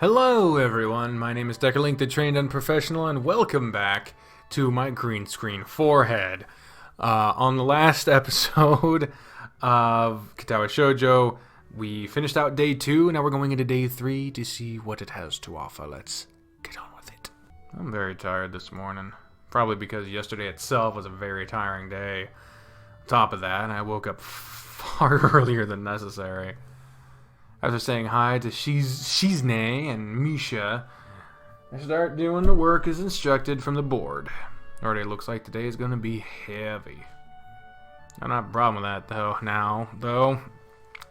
Hello everyone, my name is Deckerlink the Trained Unprofessional, and welcome back to my green screen forehead. On the last episode of Katawa Shoujo, we finished out day 2, now we're going into day 3 to see what it has to offer. Let's get on with it. I'm very tired this morning, probably because yesterday itself was a very tiring day. On top of that, I woke up far earlier than necessary. After saying hi to Shizne and Misha, I start doing the work as instructed from the board. Already looks like today is going to be heavy. I don't have a problem with that though.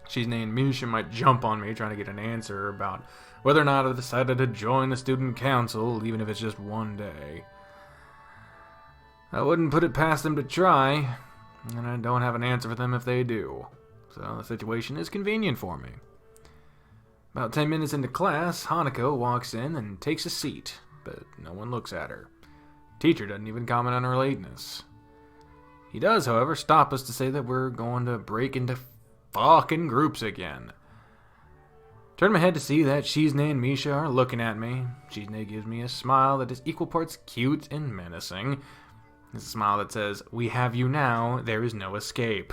Shizne and Misha might jump on me trying to get an answer about whether or not I decided to join the student council, even if it's just one day. I wouldn't put it past them to try, and I don't have an answer for them if they do. So the situation is convenient for me. About 10 minutes into class, Hanako walks in and takes a seat, but no one looks at her. Teacher doesn't even comment on her lateness. He does, however, stop us to say that we're going to break into fucking groups again. Turn my head to see that Shizne and Misha are looking at me. Shizne gives me a smile that is equal parts cute and menacing. It's a smile that says, "We have you now, there is no escape."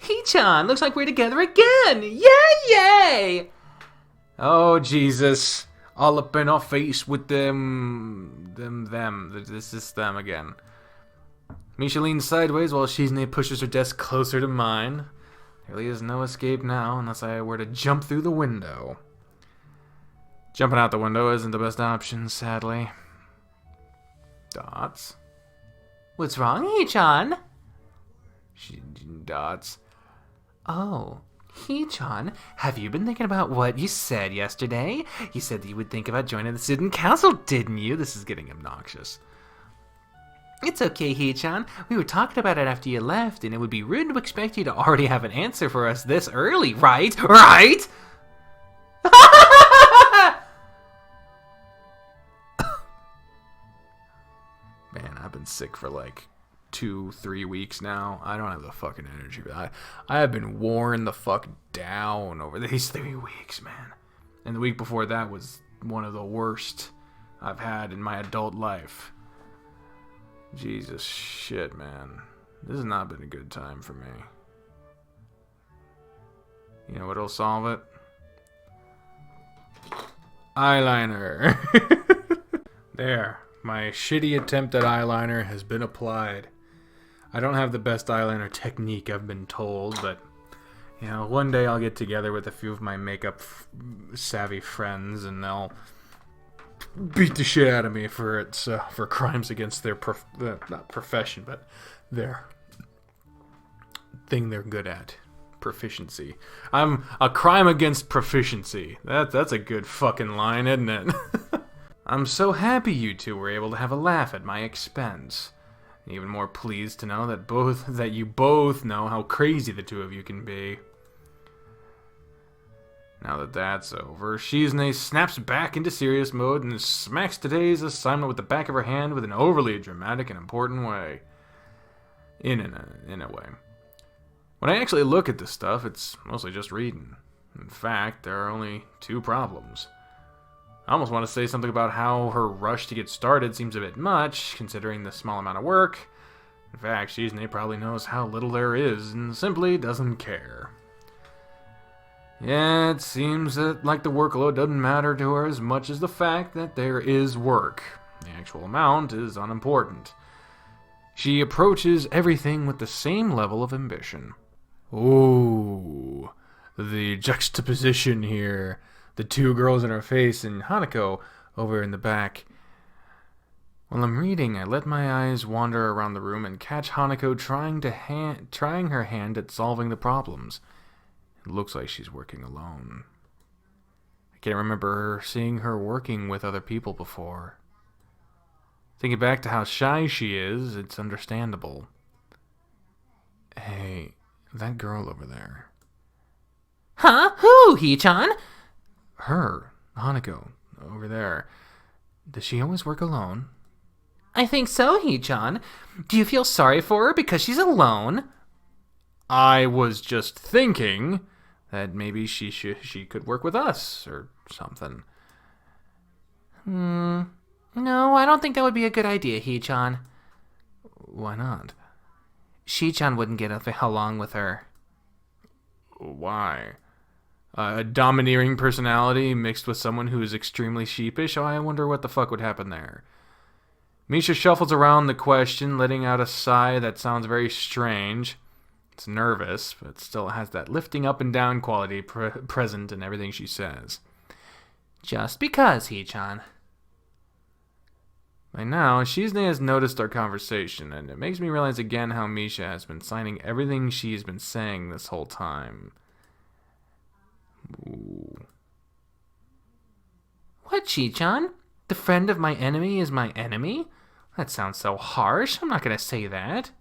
Hee-chan, looks like we're together again! Yay! Oh, Jesus. All up in our face with them. This is them again. Misha leans sideways while Shizne pushes her desk closer to mine. There really is no escape now unless I were to jump through the window. Jumping out the window isn't the best option, sadly. Dots? What's wrong, Hee-chan? Dots. Oh, Hee-chan, have you been thinking about what you said yesterday? You said that you would think about joining the student council, didn't you? This is getting obnoxious. It's okay, Hee-chan. We were talking about it after you left, and it would be rude to expect you to already have an answer for us this early, right? Right? Man, I've been sick for like 2-3 weeks now. I don't have the fucking energy. I have been worn the fuck down over these 3 weeks, man. And the week before that was one of the worst I've had in my adult life. Jesus shit, man. This has not been a good time for me. You know what'll solve it? Eyeliner. There. My shitty attempt at eyeliner has been applied. I don't have the best eyeliner technique, I've been told, but, you know, one day I'll get together with a few of my makeup savvy friends and they'll beat the shit out of me for crimes against their not profession, but their thing they're good at. Proficiency. I'm a crime against proficiency. That's a good fucking line, isn't it? I'm so happy you two were able to have a laugh at my expense. Even more pleased to know that you both know how crazy the two of you can be. Now that that's over, Shizne snaps back into serious mode and smacks today's assignment with the back of her hand with an overly dramatic and important way. In a way. When I actually look at this stuff, it's mostly just reading. In fact, there are only 2 problems. I almost want to say something about how her rush to get started seems a bit much, considering the small amount of work. In fact, Shizne probably knows how little there is and simply doesn't care. Yeah, it seems that like the workload doesn't matter to her as much as the fact that there is work. The actual amount is unimportant. She approaches everything with the same level of ambition. Ooh, the juxtaposition here. The 2 girls in her face and Hanako over in the back. While I'm reading, I let my eyes wander around the room and catch Hanako trying her hand at solving the problems. It looks like she's working alone. I can't remember seeing her working with other people before. Thinking back to how shy she is, it's understandable. Hey, that girl over there. Huh? Who, Hee-chan? Her, Hanako, over there. Does she always work alone? I think so, Hee-chan. Do you feel sorry for her because she's alone? I was just thinking that maybe she could work with us or something. No, I don't think that would be a good idea, Hee-chan. Why not? Shi-chan wouldn't get along with her. Why? A domineering personality mixed with someone who is extremely sheepish? Oh, I wonder what the fuck would happen there. Misha shuffles around the question, letting out a sigh that sounds very strange. It's nervous, but still has that lifting up and down quality present in everything she says. Just because, Hee-chan. By now, Shizne has noticed our conversation, and it makes me realize again how Misha has been signing everything she's been saying this whole time. Ooh. What, Shi-chan? The friend of my enemy is my enemy? That sounds so harsh. I'm not going to say that.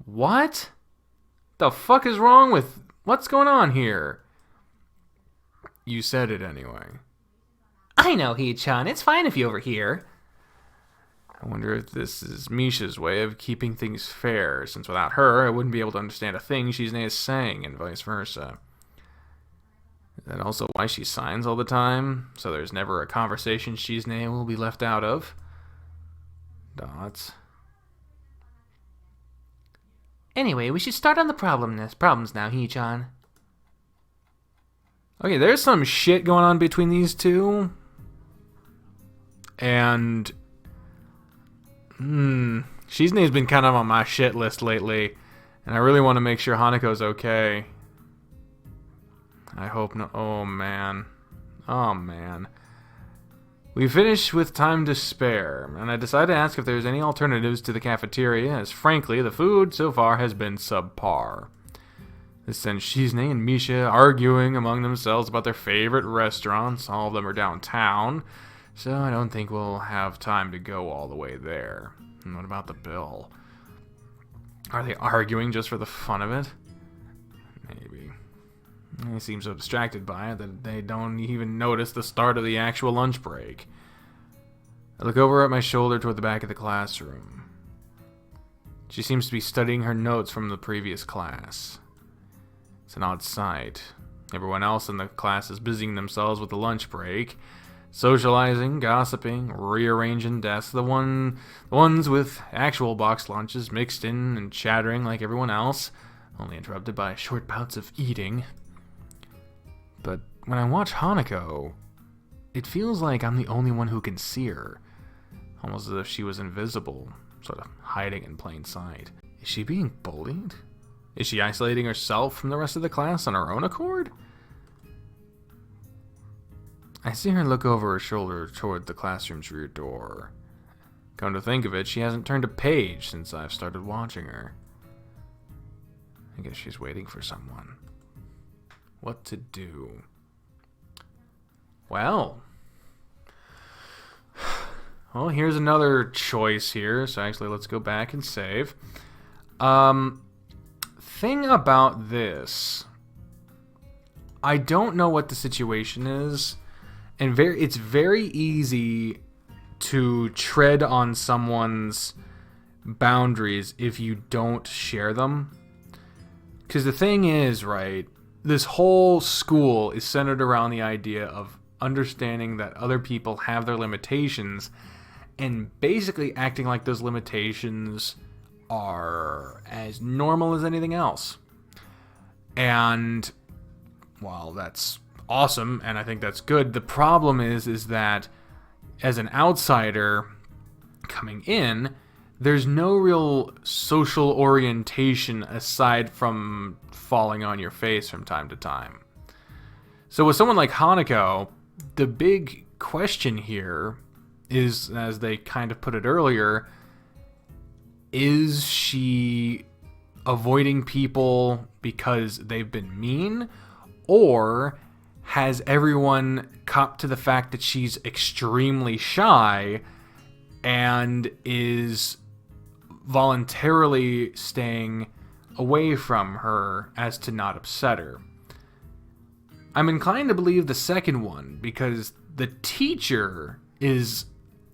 What? The fuck is wrong with... What's going on here? You said it anyway. I know, Hee-chan. It's fine if you overhear. I wonder if this is Misha's way of keeping things fair, since without her, I wouldn't be able to understand a thing Shizne is saying, and vice versa. Is that also why she signs all the time? So there's never a conversation Shizne will be left out of? Dots. Anyway, we should start on the problems now, Hee-chan. Okay, there's some shit going on between these two. And Shizne's been kind of on my shit list lately, and I really want to make sure Hanako's okay. I hope no. Oh man. We finished with time to spare, and I decided to ask if there's any alternatives to the cafeteria, as frankly, the food so far has been subpar. This sends Shizne and Misha arguing among themselves about their favorite restaurants. All of them are downtown, so I don't think we'll have time to go all the way there. And what about the bill? Are they arguing just for the fun of it? Maybe. They seem so distracted by it that they don't even notice the start of the actual lunch break. I look over at my shoulder toward the back of the classroom. She seems to be studying her notes from the previous class. It's an odd sight. Everyone else in the class is busying themselves with the lunch break, socializing, gossiping, rearranging desks. The ones with actual box lunches mixed in and chattering like everyone else, only interrupted by short bouts of eating. But when I watch Hanako, it feels like I'm the only one who can see her, almost as if she was invisible, sort of hiding in plain sight. Is she being bullied? Is she isolating herself from the rest of the class on her own accord? I see her look over her shoulder toward the classroom's rear door. Come to think of it, she hasn't turned a page since I've started watching her. I guess she's waiting for someone. What to do? Well, here's another choice here. So actually, let's go back and save. Thing about this, I don't know what the situation is, and it's very easy to tread on someone's boundaries if you don't share them. Because the thing is, right, this whole school is centered around the idea of understanding that other people have their limitations and basically acting like those limitations are as normal as anything else. And while that's awesome, and I think that's good, the problem is that as an outsider coming in, there's no real social orientation aside from falling on your face from time to time. So with someone like Hanako, the big question here is, as they kind of put it earlier, is she avoiding people because they've been mean, or has everyone copped to the fact that she's extremely shy and is voluntarily staying away from her as to not upset her? I'm inclined to believe the second one, because the teacher is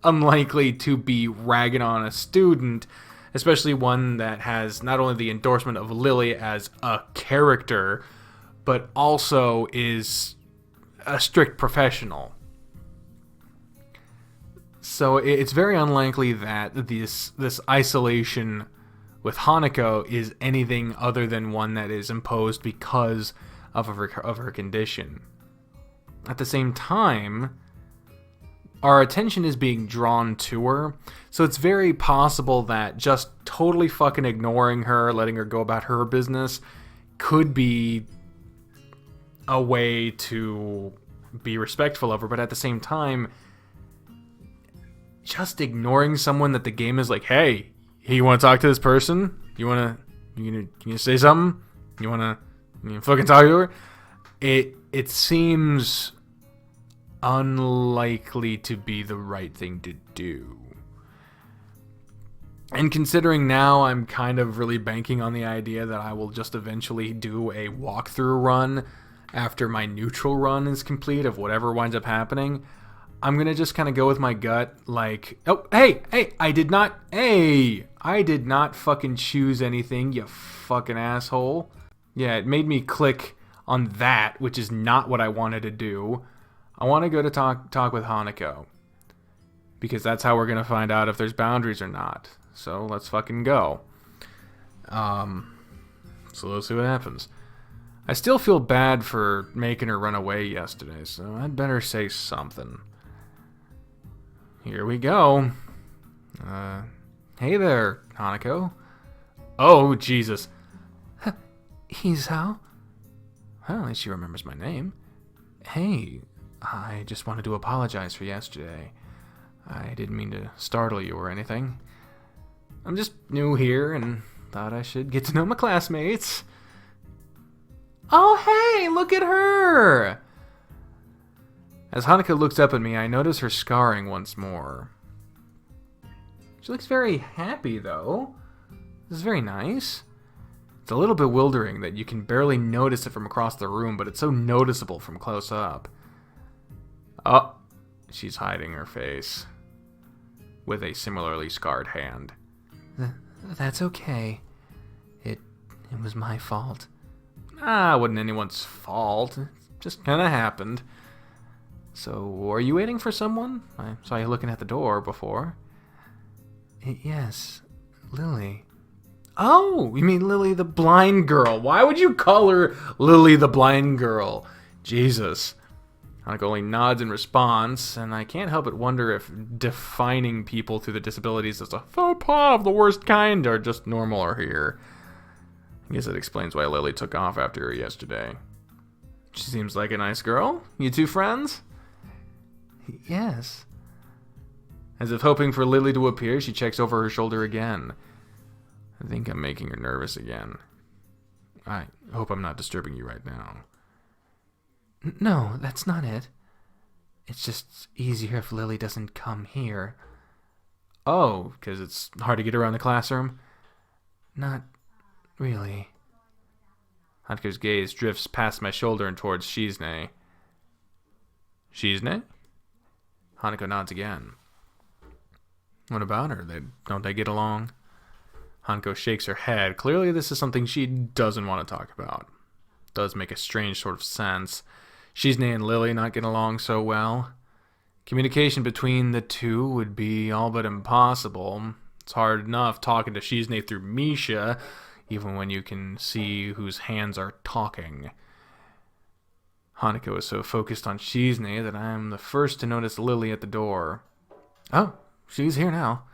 unlikely to be ragging on a student especially one that has not only the endorsement of Lily as a character, but also is a strict professional. So it's very unlikely that this isolation with Hanako is anything other than one that is imposed because of her condition. At the same time, our attention is being drawn to her, so it's very possible that just totally fucking ignoring her, letting her go about her business, could be a way to be respectful of her, but at the same time, just ignoring someone that the game is like, hey, you want to talk to this person? You gonna say something? You fucking talk to her? It seems unlikely to be the right thing to do. And considering now I'm kind of really banking on the idea that I will just eventually do a walkthrough run after my neutral run is complete of whatever winds up happening, I'm going to just kind of go with my gut, like, oh, hey, I did not fucking choose anything, you fucking asshole. Yeah, it made me click on that, which is not what I wanted to do. I want to go to talk with Hanako, because that's how we're going to find out if there's boundaries or not. So let's fucking go. So let's see what happens. I still feel bad for making her run away yesterday, so I'd better say something. Here we go. Hey there, Hanako. Oh, Jesus. He's how? Well, at least she remembers my name. Hey, I just wanted to apologize for yesterday. I didn't mean to startle you or anything. I'm just new here and thought I should get to know my classmates. Oh, hey, look at her! As Hanako looks up at me, I notice her scarring once more. She looks very happy, though. This is very nice. It's a little bewildering that you can barely notice it from across the room, but it's so noticeable from close up. Oh, she's hiding her face with a similarly scarred hand. That's okay. It was my fault. It wasn't anyone's fault. It just kind of happened. So, are you waiting for someone? I saw you looking at the door before. Yes, Lily. Oh, you mean Lily the blind girl. Why would you call her Lily the blind girl? Jesus. Hanako only nods in response, and I can't help but wonder if defining people through their disabilities as a faux pas of the worst kind are just normal or here. I guess it explains why Lily took off after her yesterday. She seems like a nice girl. You two friends? Yes. As if hoping for Lily to appear, she checks over her shoulder again. I think I'm making her nervous again. I hope I'm not disturbing you right now. No, that's not it. It's just easier if Lily doesn't come here. Oh, because it's hard to get around the classroom? Not really. Hanako's gaze drifts past my shoulder and towards Shizne. Shizne? Hanako nods again. What about her? Don't they get along? Hanako shakes her head. Clearly this is something she doesn't want to talk about. Does make a strange sort of sense. Shizne and Lily not getting along so well. Communication between the two would be all but impossible. It's hard enough talking to Shizne through Misha, even when you can see whose hands are talking. Hanako is so focused on Shizne that I am the first to notice Lily at the door. Oh, she's here now.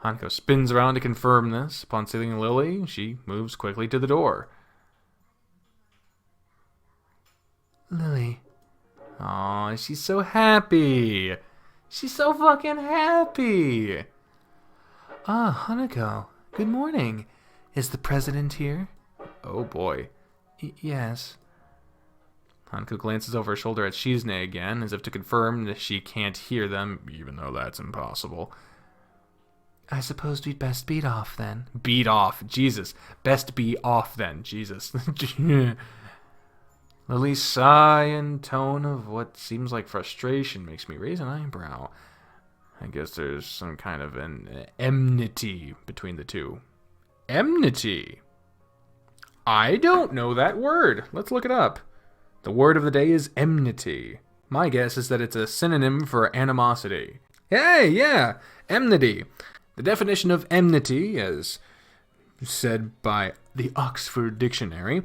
Hanako spins around to confirm this. Upon seeing Lily, she moves quickly to the door. Lily. Aw, she's so happy. She's so fucking happy. Ah, Hanako. Good morning. Is the president here? Oh boy. Yes. Hanako glances over her shoulder at Shizne again, as if to confirm that she can't hear them, even though that's impossible. I suppose we'd best beat off, then. Beat off. Jesus. Best be off, then. Jesus. Lily's sigh and tone of what seems like frustration makes me raise an eyebrow. I guess there's some kind of an enmity between the two. Enmity? I don't know that word. Let's look it up. The word of the day is enmity. My guess is that it's a synonym for animosity. Hey, yeah, enmity. The definition of enmity, as said by the Oxford Dictionary,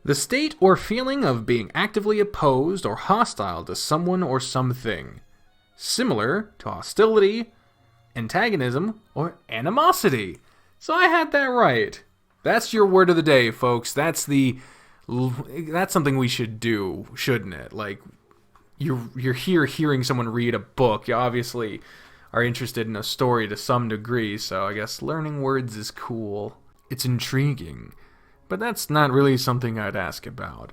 the state or feeling of being actively opposed or hostile to someone or something, similar to hostility, antagonism, or animosity. So I had that right. That's your word of the day, folks. That's something we should do, shouldn't it? Like, you're here hearing someone read a book. You obviously are interested in a story to some degree, so I guess learning words is cool. It's intriguing. But that's not really something I'd ask about.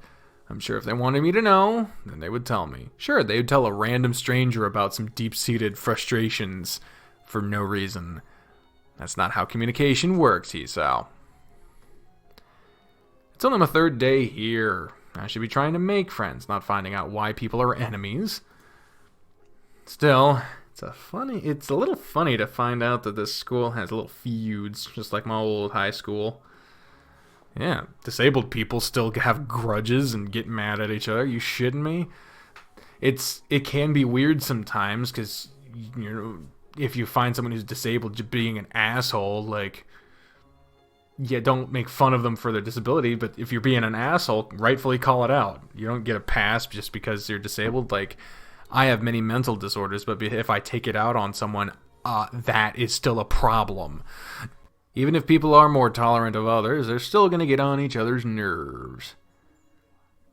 I'm sure if they wanted me to know, then they would tell me. Sure, they would tell a random stranger about some deep-seated frustrations for no reason. That's not how communication works, Hisao. It's only my third day here. I should be trying to make friends, not finding out why people are enemies. Still, it's a little funny to find out that this school has little feuds, just like my old high school. Yeah, disabled people still have grudges and get mad at each other. You shitting me? It can be weird sometimes because, you know, if you find someone who's disabled just being an asshole, like, yeah, don't make fun of them for their disability, but if you're being an asshole, rightfully call it out. You don't get a pass just because you're disabled. Like, I have many mental disorders, but if I take it out on someone, that is still a problem. Even if people are more tolerant of others, they're still going to get on each other's nerves.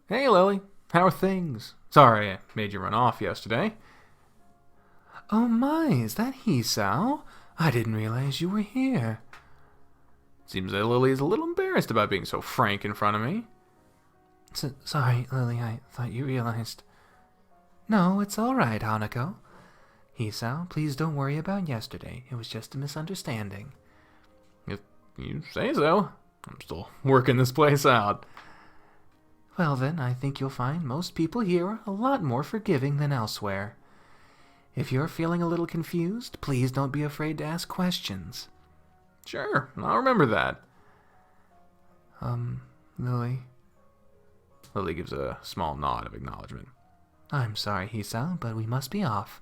Hey, Lily. How are things? Sorry I made you run off yesterday. Oh my, is that Hisao? I didn't realize you were here. Seems that Lily is a little embarrassed about being so frank in front of me. Sorry, Lily, I thought you realized. No, it's all right, Hanako. Hisao, please don't worry about yesterday. It was just a misunderstanding. If you say so. I'm still working this place out. Well then, I think you'll find most people here are a lot more forgiving than elsewhere. If you're feeling a little confused, please don't be afraid to ask questions. Sure, I'll remember that. Lily? Lily gives a small nod of acknowledgement. I'm sorry, Hisao, but we must be off.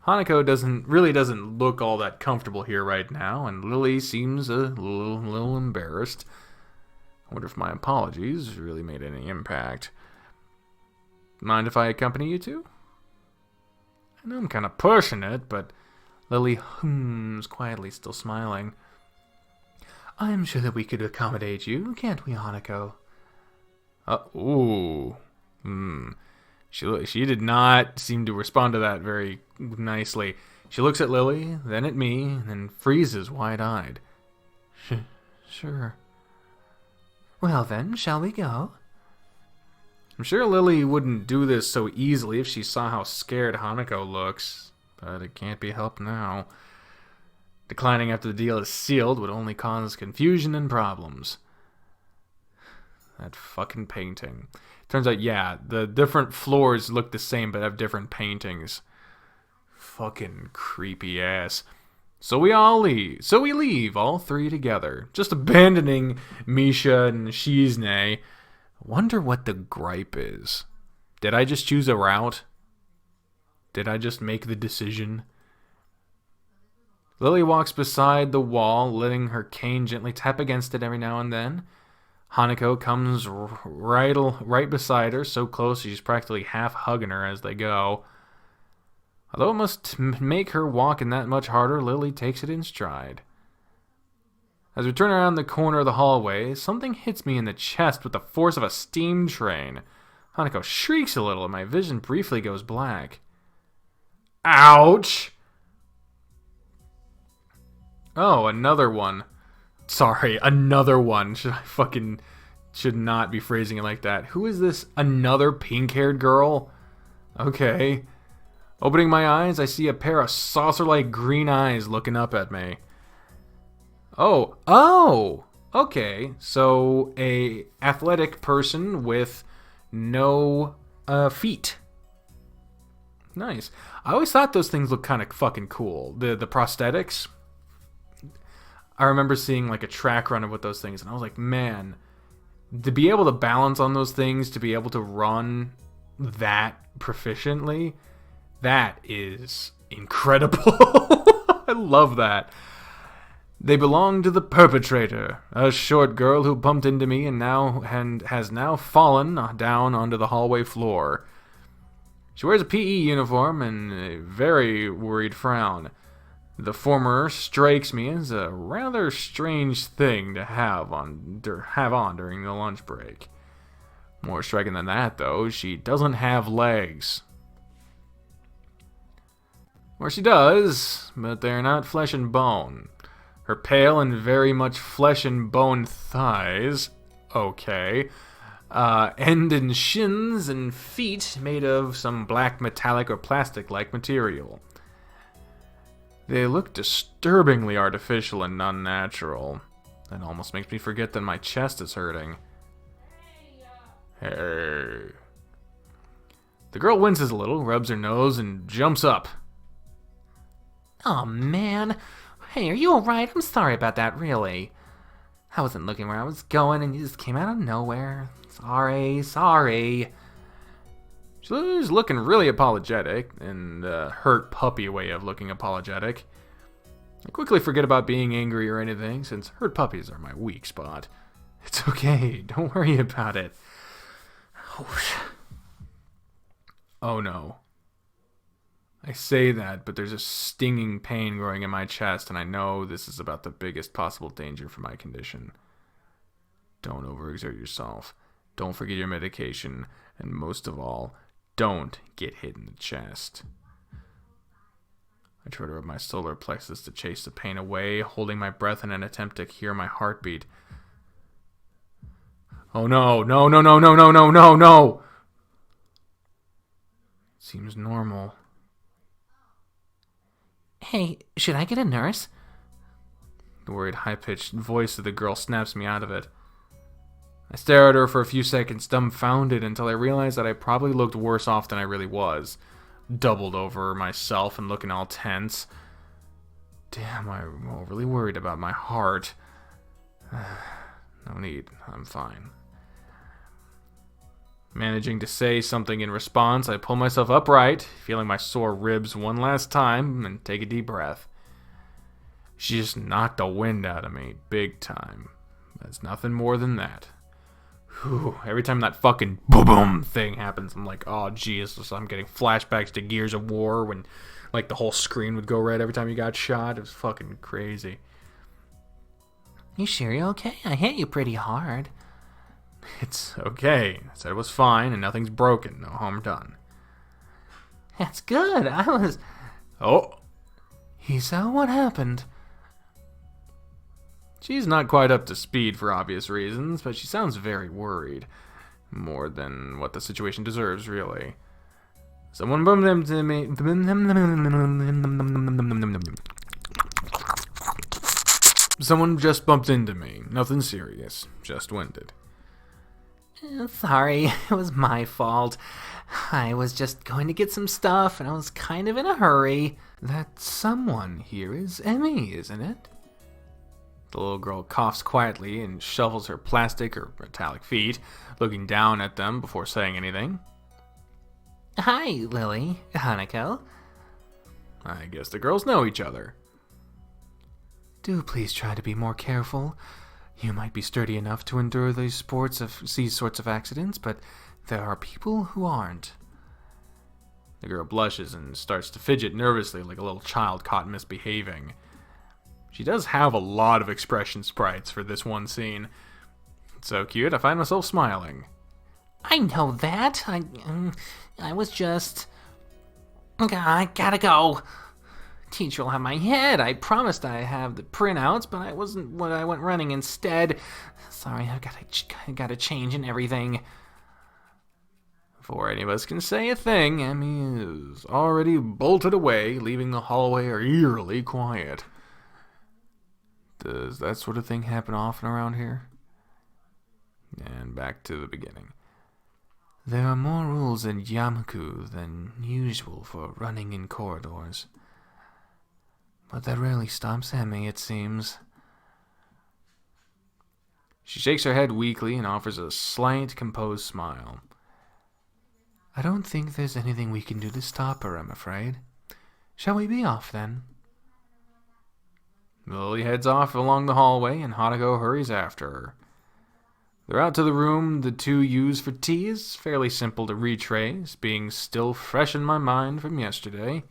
Hanako doesn't look all that comfortable here right now, and Lily seems a little embarrassed. I wonder if my apologies really made any impact. Mind if I accompany you two? I know I'm kind of pushing it, but Lily hums quietly, still smiling. I'm sure that we could accommodate you, can't we, Hanako? She did not seem to respond to that very nicely. She looks at Lily, then at me, and then freezes wide-eyed. Sure. Well then, shall we go? I'm sure Lily wouldn't do this so easily if she saw how scared Hanako looks, but it can't be helped now. Declining after the deal is sealed would only cause confusion and problems. That fucking painting. Turns out, yeah, the different floors look the same but have different paintings. Fucking creepy ass. So we leave, all three together, just abandoning Misha and Shizne. Wonder what the gripe is. Did I just choose a route? Did I just make the decision? Lily walks beside the wall, letting her cane gently tap against it every now and then. Hanako comes right beside her, so close she's practically half hugging her as they go. Although it must make her walking that much harder, Lily takes it in stride. As we turn around the corner of the hallway, something hits me in the chest with the force of a steam train. Hanako shrieks a little and my vision briefly goes black. Ouch! Oh, another one. Sorry, another one. Should not be phrasing it like that. Who is this another pink-haired girl? Okay. Opening my eyes, I see a pair of saucer-like green eyes looking up at me. Oh, okay. So a athletic person with no feet. Nice. I always thought those things looked kind of fucking cool. The prosthetics. I remember seeing like a track run with those things, and I was like, man, to be able to balance on those things, to be able to run that proficiently, that is incredible. I love that. They belong to the perpetrator, a short girl who bumped into me and has now fallen down onto the hallway floor. She wears a PE uniform and a very worried frown. The former strikes me as a rather strange thing to have on during the lunch break. More striking than that, though, she doesn't have legs. Or she does, but they're not flesh and bone. Her pale and very much flesh and bone thighs, okay, end in shins and feet made of some black metallic or plastic-like material. They look disturbingly artificial and unnatural. That almost makes me forget that my chest is hurting. Hey. The girl winces a little, rubs her nose, and jumps up. Oh, man. Hey, are you alright? I'm sorry about that, really. I wasn't looking where I was going, and you just came out of nowhere. Sorry. She's looking really apologetic, and hurt puppy way of looking apologetic. I quickly forget about being angry or anything, since hurt puppies are my weak spot. It's okay, don't worry about it. Oh no. I say that, but there's a stinging pain growing in my chest, and I know this is about the biggest possible danger for my condition. Don't overexert yourself. Don't forget your medication, and most of all, don't get hit in the chest. I try to rub my solar plexus to chase the pain away, holding my breath in an attempt to hear my heartbeat. Oh no, no. Seems normal. Hey, should I get a nurse? The worried, high-pitched voice of the girl snaps me out of it. I stare at her for a few seconds, dumbfounded, until I realize that I probably looked worse off than I really was. Doubled over myself and looking all tense. Damn, I'm overly worried about my heart. No need, I'm fine. Managing to say something in response, I pull myself upright, feeling my sore ribs one last time, and take a deep breath. She just knocked the wind out of me, big time. That's nothing more than that. Whew, every time that fucking boom thing happens, I'm like, oh Jesus, I'm getting flashbacks to Gears of War when like the whole screen would go red every time you got shot. It was fucking crazy. You sure you're okay? I hit you pretty hard. It's okay. I said it was fine and nothing's broken. No harm done. That's good. Oh. Hisa, what happened? She's not quite up to speed for obvious reasons, but she sounds very worried. More than what the situation deserves, really. Someone bumped into me. Someone just bumped into me. Nothing serious. Just winded. Sorry, it was my fault. I was just going to get some stuff, and I was kind of in a hurry. That someone here is Emmy, isn't it? The little girl coughs quietly and shuffles her plastic or metallic feet, looking down at them before saying anything. Hi, Lily. Hanako. I guess the girls know each other. Do please try to be more careful. You might be sturdy enough to endure these sorts of accidents, but there are people who aren't. The girl blushes and starts to fidget nervously like a little child caught misbehaving. She does have a lot of expression sprites for this one scene. It's so cute, I find myself smiling. I know that. I was just... I gotta go. Teacher will have my head. I promised I have the printouts, but I went running instead. Sorry, I gotta change and everything. Before any of us can say a thing, Emmy is already bolted away, leaving the hallway eerily quiet. Does that sort of thing happen often around here? And back to the beginning. There are more rules in Yamaku than usual for running in corridors. But that rarely stops Emmy, it seems. She shakes her head weakly and offers a slight, composed smile. I don't think there's anything we can do to stop her, I'm afraid. Shall we be off, then? Lily heads off along the hallway, and Hanako hurries after her. They're out to the room the two use for tea is fairly simple to retrace, being still fresh in my mind from yesterday.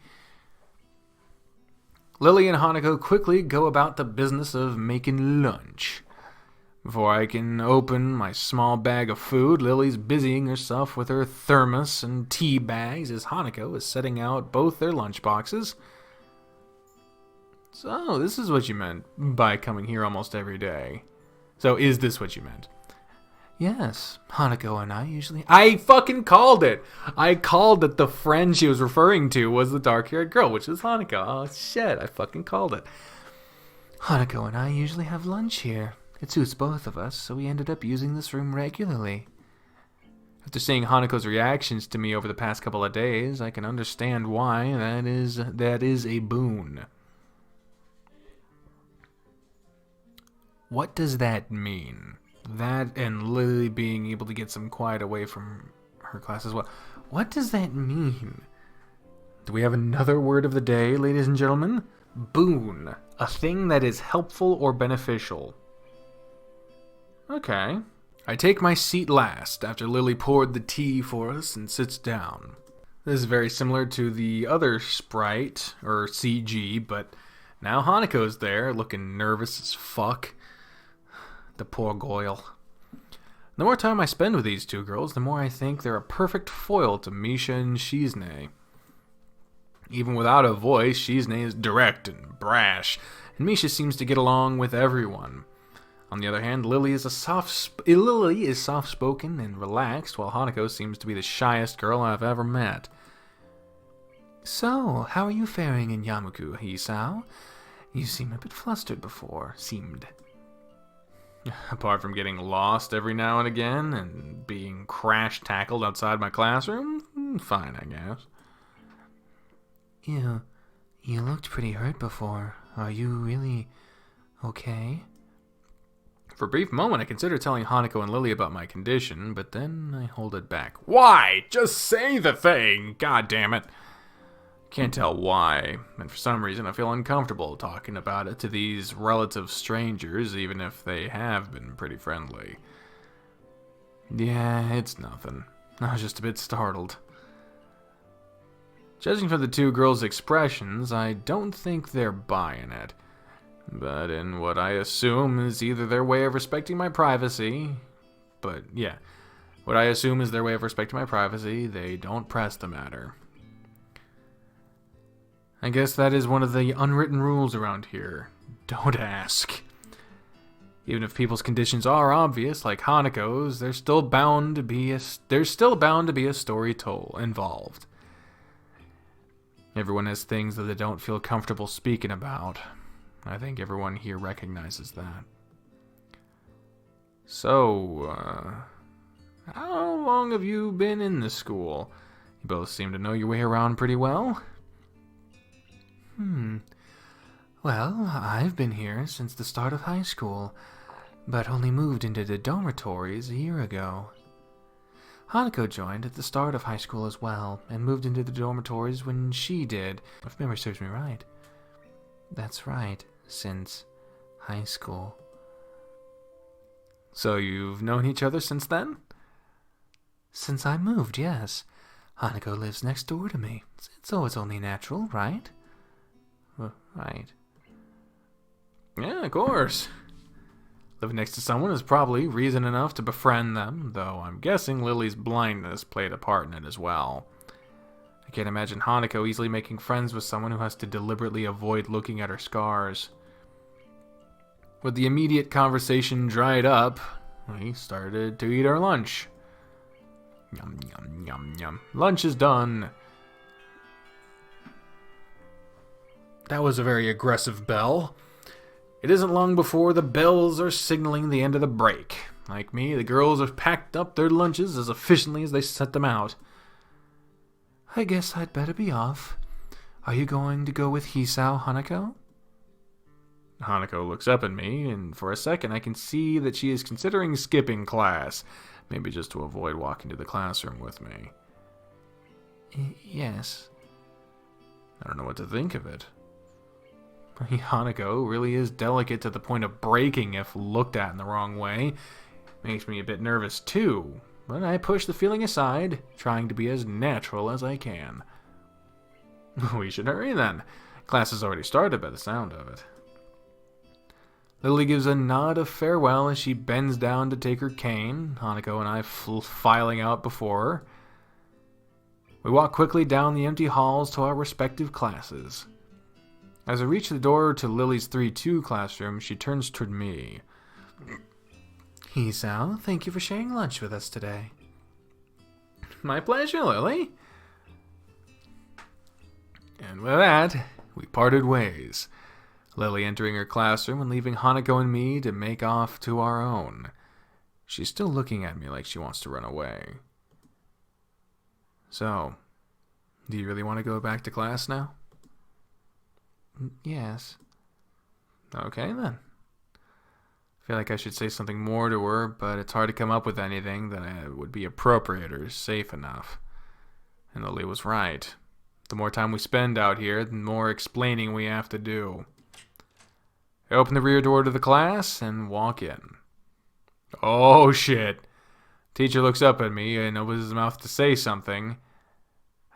Lily and Hanako quickly go about the business of making lunch. Before I can open my small bag of food, Lily's busying herself with her thermos and tea bags as Hanako is setting out both their lunch boxes. So, this is what you meant by coming here almost every day. So, is this what you meant? Yes, Hanako and I usually... I fucking called it! I called that the friend she was referring to was the dark-haired girl, which is Hanako. Oh, shit, I fucking called it. Hanako and I usually have lunch here. It suits both of us, so we ended up using this room regularly. After seeing Hanako's reactions to me over the past couple of days, I can understand why that is a boon. What does that mean? That and Lily being able to get some quiet away from her class as well. What does that mean? Do we have another word of the day, ladies and gentlemen? Boon. A thing that is helpful or beneficial. Okay. I take my seat last after Lily poured the tea for us and sits down. This is very similar to the other sprite, or CG, but now Hanako's there, looking nervous as fuck. The poor Goyle. The more time I spend with these two girls, the more I think they're a perfect foil to Misha and Shizne. Even without a voice, Shizne is direct and brash, and Misha seems to get along with everyone. On the other hand, Lily is soft-spoken and relaxed, while Hanako seems to be the shyest girl I've ever met. So, how are you faring in Yamaku, Hisao? You seem a bit flustered before, seemed. Apart from getting lost every now and again and being crash-tackled outside my classroom, fine, I guess. You looked pretty hurt before. Are you really okay? For a brief moment, I considered telling Hanako and Lily about my condition, but then I hold it back. Why? Just say the thing! God damn it. Can't tell why, and for some reason I feel uncomfortable talking about it to these relative strangers, even if they have been pretty friendly. Yeah, it's nothing. I was just a bit startled. Judging from the two girls' expressions, I don't think they're buying it. But in what I assume is either their way of respecting my privacy, they don't press the matter. I guess that is one of the unwritten rules around here. Don't ask. Even if people's conditions are obvious, like Hanako's, there's still bound to be a story involved. Everyone has things that they don't feel comfortable speaking about. I think everyone here recognizes that. So, how long have you been in this school? You both seem to know your way around pretty well. Well, I've been here since the start of high school, but only moved into the dormitories a year ago. Hanako joined at the start of high school as well, and moved into the dormitories when she did, if memory serves me right. That's right, since high school. So you've known each other since then? Since I moved, yes. Hanako lives next door to me, so it's only natural, right? Right. Yeah, of course. Living next to someone is probably reason enough to befriend them, though I'm guessing Lily's blindness played a part in it as well. I can't imagine Hanako easily making friends with someone who has to deliberately avoid looking at her scars. With the immediate conversation dried up, we started to eat our lunch. Yum, yum, yum, yum. Lunch is done. That was a very aggressive bell. It isn't long before the bells are signaling the end of the break. Like me, the girls have packed up their lunches as efficiently as they set them out. I guess I'd better be off. Are you going to go with Hisao, Hanako? Hanako looks up at me, and for a second I can see that she is considering skipping class, maybe just to avoid walking to the classroom with me. Yes. I don't know what to think of it. Hanako really is delicate to the point of breaking if looked at in the wrong way. Makes me a bit nervous too, but I push the feeling aside, trying to be as natural as I can. We should hurry then. Class has already started by the sound of it. Lily gives a nod of farewell as she bends down to take her cane, Hanako and I filing out before her. We walk quickly down the empty halls to our respective classes. As I reach the door to Lily's 3-2 classroom, she turns toward me. Hisao, thank you for sharing lunch with us today. My pleasure, Lily. And with that, we parted ways. Lily entering her classroom and leaving Hanako and me to make off to our own. She's still looking at me like she wants to run away. So, do you really want to go back to class now? Yes. Okay, then. I feel like I should say something more to her, but it's hard to come up with anything that would be appropriate or safe enough. And Lily was right. The more time we spend out here, the more explaining we have to do. I open the rear door to the class and walk in. Oh, shit. Teacher looks up at me and opens his mouth to say something.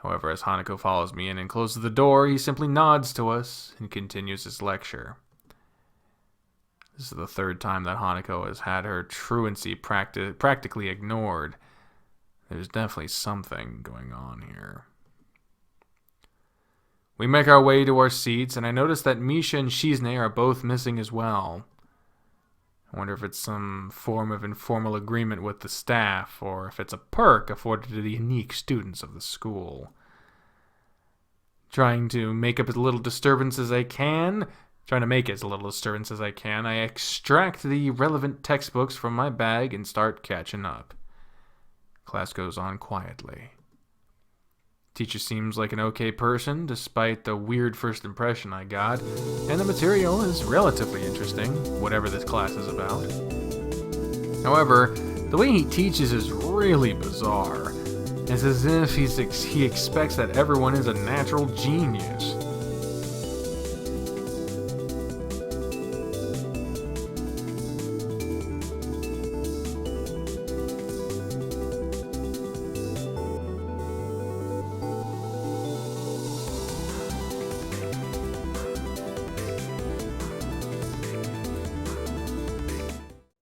However, as Hanako follows me in and closes the door, he simply nods to us and continues his lecture. This is the third time that Hanako has had her truancy practically ignored. There's definitely something going on here. We make our way to our seats, and I notice that Misha and Shizne are both missing as well. I wonder if it's some form of informal agreement with the staff, or if it's a perk afforded to the unique students of the school. Trying to make it as little disturbance as I can, I extract the relevant textbooks from my bag and start catching up. Class goes on quietly. Teacher seems like an okay person, despite the weird first impression I got, and the material is relatively interesting, whatever this class is about. However, the way he teaches is really bizarre. It's as if he expects that everyone is a natural genius.